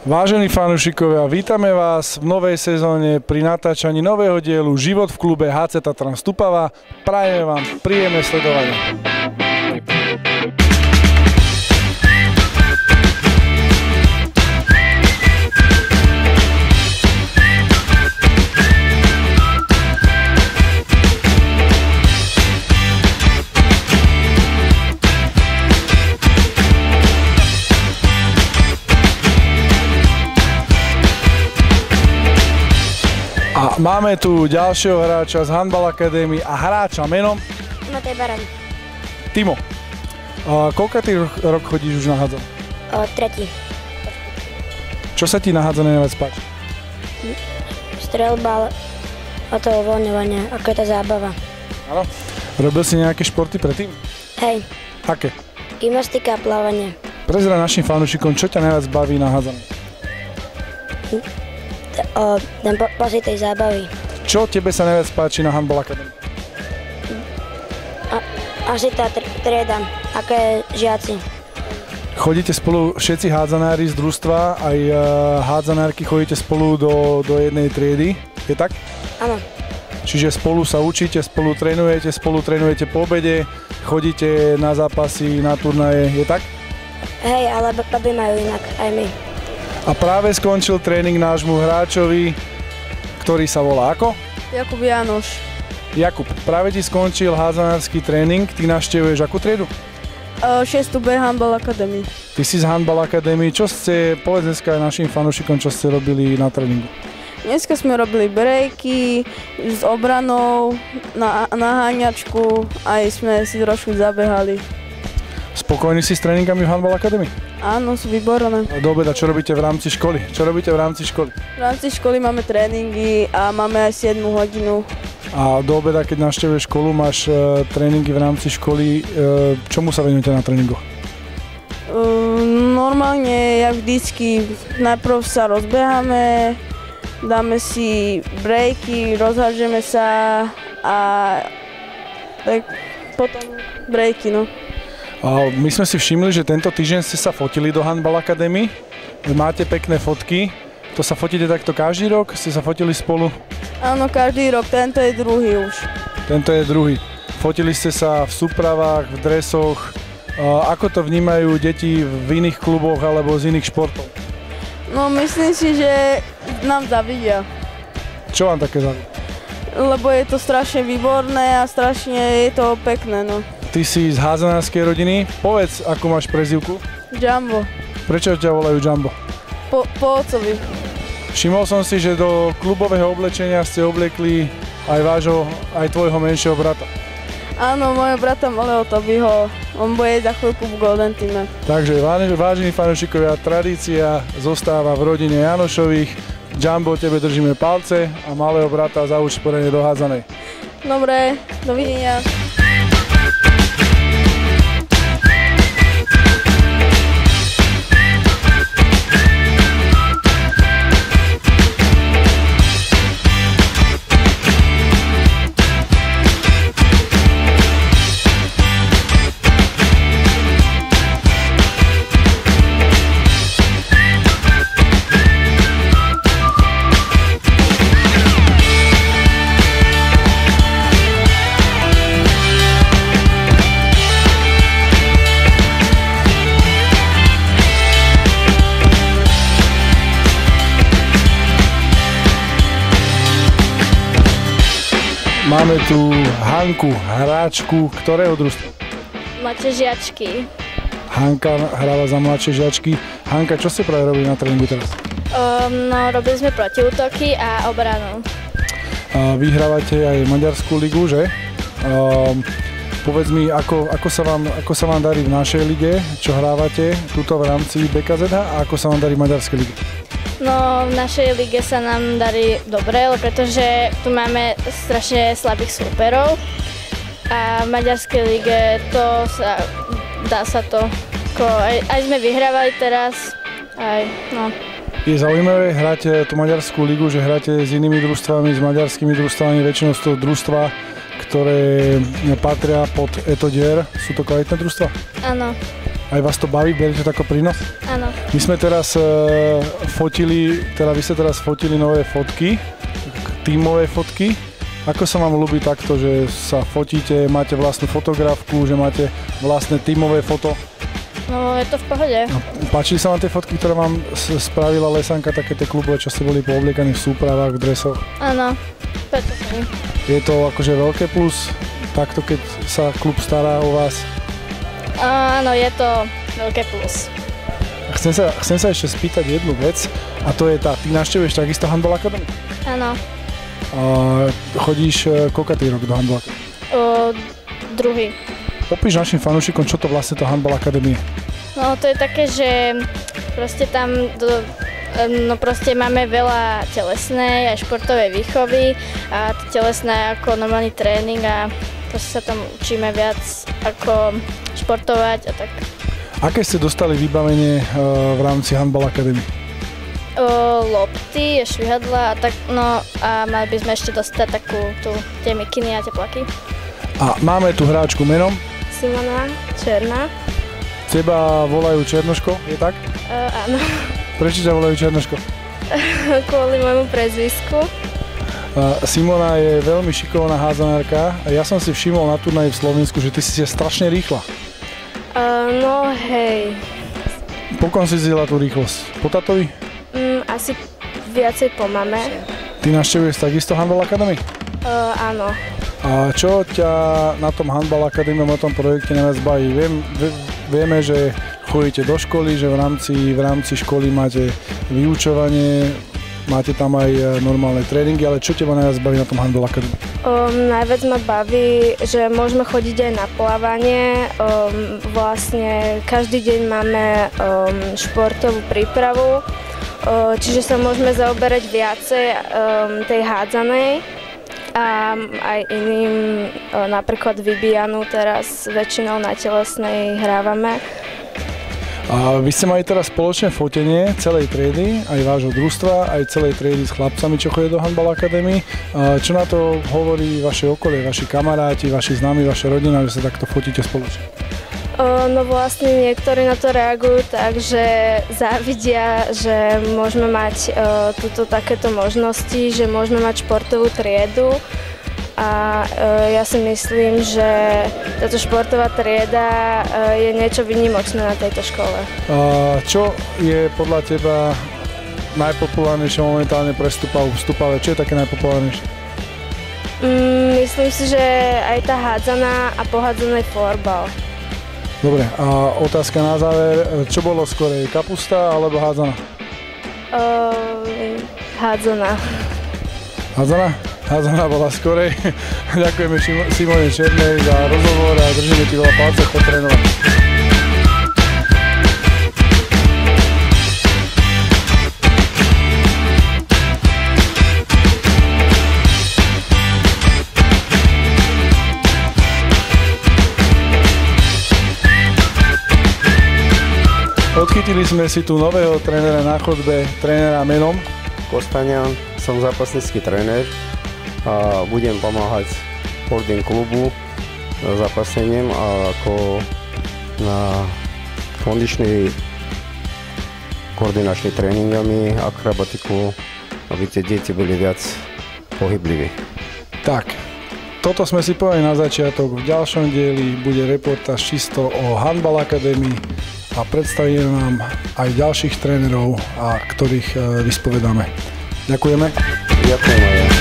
Vážení fanúšikovia, vítame vás v novej sezóne pri natáčaní nového dielu Život v klube HC Tatran Stupava. Prajeme vám príjemné sledovanie. A máme tu ďalšieho hráča z Handball Academy a hráča menom Matej Baran. Timo. Koľkátý rok chodíš už na hádzanú? Tretí. Čo sa ti na hádzané najviac páči? Streľba a to uvoľňovanie, ako je tá zábava. Áno. Robil si nejaké športy predtým? Hej, Aké? gymnastika a plávanie. Prezraj našim fanúšikom, čo ťa najviac baví na hádzané? Ten pocit tej zábavy. Čo tebe sa najviac páči na Handball Academy? Asi tá trieda, aké žiaci. Chodíte spolu všetci hádzanári z družstva, aj hádzanárky chodíte spolu do jednej triedy, je tak? Áno, Čiže spolu sa učíte, spolu trénujete po obede, chodíte na zápasy, na turnaje, je tak? hej, ale baby majú inak, aj my. A práve skončil tréning nášmu hráčovi, ktorý sa volá ako? Jakub Jánoš. Jakub, práve ti skončil hádzanársky tréning, ty navštevuješ akú triedu? 6. B Handball Academy. Ty si z Handball Academy, povedz dneska aj našim fanúšikom, čo ste robili na tréningu? Dneska sme robili breaky s obranou, na háňačku, aj sme si trošku zabehali. Spokojní si s tréningami v Handball Academy? Áno, sú výborné. A do obeda, čo robíte v rámci školy? V rámci školy máme tréningy a máme aj 7 hodinu. A do obeda, keď navštevuješ školu, máš tréningy v rámci školy. Čomu sa venujete na tréningoch? Normálne, jak vždycky, najprv sa rozbeháme, dáme si breaky, rozhážeme sa a tak potom breaky, no. A my sme si všimli, že tento týždeň ste sa fotili do Handball Academy. Máte pekné fotky. To sa fotíte takto každý rok? Ste sa fotili spolu? Áno, každý rok, tento je druhý už. Tento je druhý. Fotili ste sa v súpravách, v dresoch. Ako to vnímajú deti v iných kluboch alebo z iných športov? No, myslím si, že nám zavidia. Čo vám také zavidia? Lebo je to strašne výborné a strašne je to pekné, no. Ty si z hádzanárskej rodiny. Povedz, akú máš prezývku? Jumbo. Prečo ťa volajú Jumbo? Po otcovi. Všimol som si, že do klubového oblečenia ste obliekli aj tvojho menšieho brata. Áno, môjho brata malého Tobyho. On bude za chvíľku v Golden Teame. Takže vážení fanúšikovia, tradícia zostáva v rodine Janošových. Jumbo, tebe držíme palce a malého brata zauč sporene do hádzanej. Dobre, dovidenia. Máme tu Hanku, hráčku ktorého družstva? Mladšie žiačky. Hanka hráva za mladšie žiačky. Hanka, čo ste práve robili na tréningu teraz? No, robili sme protiútoky a obranu. Vyhrávate aj Maďarskú ligu, že? Povedz mi, ako sa vám darí v našej lige, čo hrávate tuto v rámci BKZH a ako sa vám darí v Maďarskej lige? No, v našej lige sa nám darí dobre, pretože tu máme strašne slabých súperov a v maďarskej lige dá sa to, aj sme vyhrávali teraz, no. Je zaujímavé hrať tú maďarskú ligu, že hráte s inými družstvami, s maďarskými družstvami, väčšinou z toho družstva, ktoré patria pod Etodier. Sú to kvalitné družstva? Áno. A Aj vás to baví? Beriete to ako prínos? Áno. My sme teraz vy ste teraz fotili nové fotky, tímové fotky. Ako sa vám ľúbi takto, že sa fotíte, máte vlastnú fotografku, že máte vlastné tímové foto? No, je to v pohode. Páčili sa vám tie fotky, ktoré vám spravila Lesanka, také tie klubové, čo ste boli poobliekaní v súpravách, v dresoch? Áno, preto sa mi. Je to akože veľké plus, takto keď sa klub stará o vás? Áno, je to veľké plus. Chcem sa ešte spýtať jednu vec, a to je ty navštevuješ takisto Handball Academy? Áno. Chodíš koľkatý rok do Handball Academy? Druhý. Popíš našim fanúšikom, čo to vlastne to Handball Academy je? No to je také, že proste tam proste máme veľa telesnej aj športovej výchovy a telesná ako normálny tréning a proste sa tam učíme viac ako športovať a tak. Aké ste dostali vybavenie v rámci Handball Academy? Lopty, švihadla a tak, no a mali by sme ešte dostať tie mikiny a teplaky. A máme tu hráčku menom? Simona Černá. Teba volajú Černoško, je tak? Áno. Prečo ťa volajú Černoško? Kvôli môjmu prezvisku. Simona je veľmi šikovná hádzanárka a ja som si všimol na turnaji v Slovensku, že ty si strašne rýchla. No hej. Po kom si zdieľa tú rýchlosť? Po tatovi? Asi viacej po mame. Ty navštevuješ takisto Handball Academy? Áno. A čo ťa na tom Handball Academy, na tom projekte najviac baví? Vieme, že chodíte do školy, že v rámci školy máte vyučovanie, máte tam aj normálne tréningy, ale čo teba najviac baví na tom Handball Academy? Najviac ma baví, že môžeme chodiť aj na plávanie. Vlastne každý deň máme športovú prípravu, čiže sa môžeme zaoberať viacej tej hádzanej. A aj iným, napríklad vybíjanu teraz väčšinou na telesnej hrávame. A vy ste mali teraz spoločné fotenie celej triedy, aj vášho družstva, aj celej triedy s chlapcami, čo chodia do Handball Academy. Čo na to hovorí vaše okolie, vaši kamaráti, vaši známi, vaša rodina, že sa takto fotíte spoločne? No vlastne niektorí na to reagujú tak, že závidia, že môžeme mať takéto možnosti, že môžeme mať športovú triedu a ja si myslím, že táto športová trieda je niečo výnimočné na tejto škole. Čo je podľa teba najpopulárnejšie momentálne pre vstupové? Čo je také najpopulárnejšie? Myslím si, že aj tá hádzaná a pohádzaný florbal. Dobre, a otázka na záver, čo bolo skorej, kapusta alebo hádzaná? Hádzaná. Hádzaná? Hádzaná bola skorej. Ďakujeme Simone Černej za rozhovor a držíme ti veľa palcov po trénovaní. Odchytili sme si tu nového trénera na chodbe, trénera menom Kostaňan, som zápasnícky tréner a budem pomáhať holding klubu zápasením a ako na kondičný koordinačný tréningami, akrobatiku, aby tie deti boli viac pohybliví. Tak, toto sme si povedali na začiatok. V ďalšom dieli bude reportáž čisto o Handball Academy a predstavíme nám aj ďalších trénerov, a ktorých vyspovedáme. Ďakujeme. Ďakujem aj ja.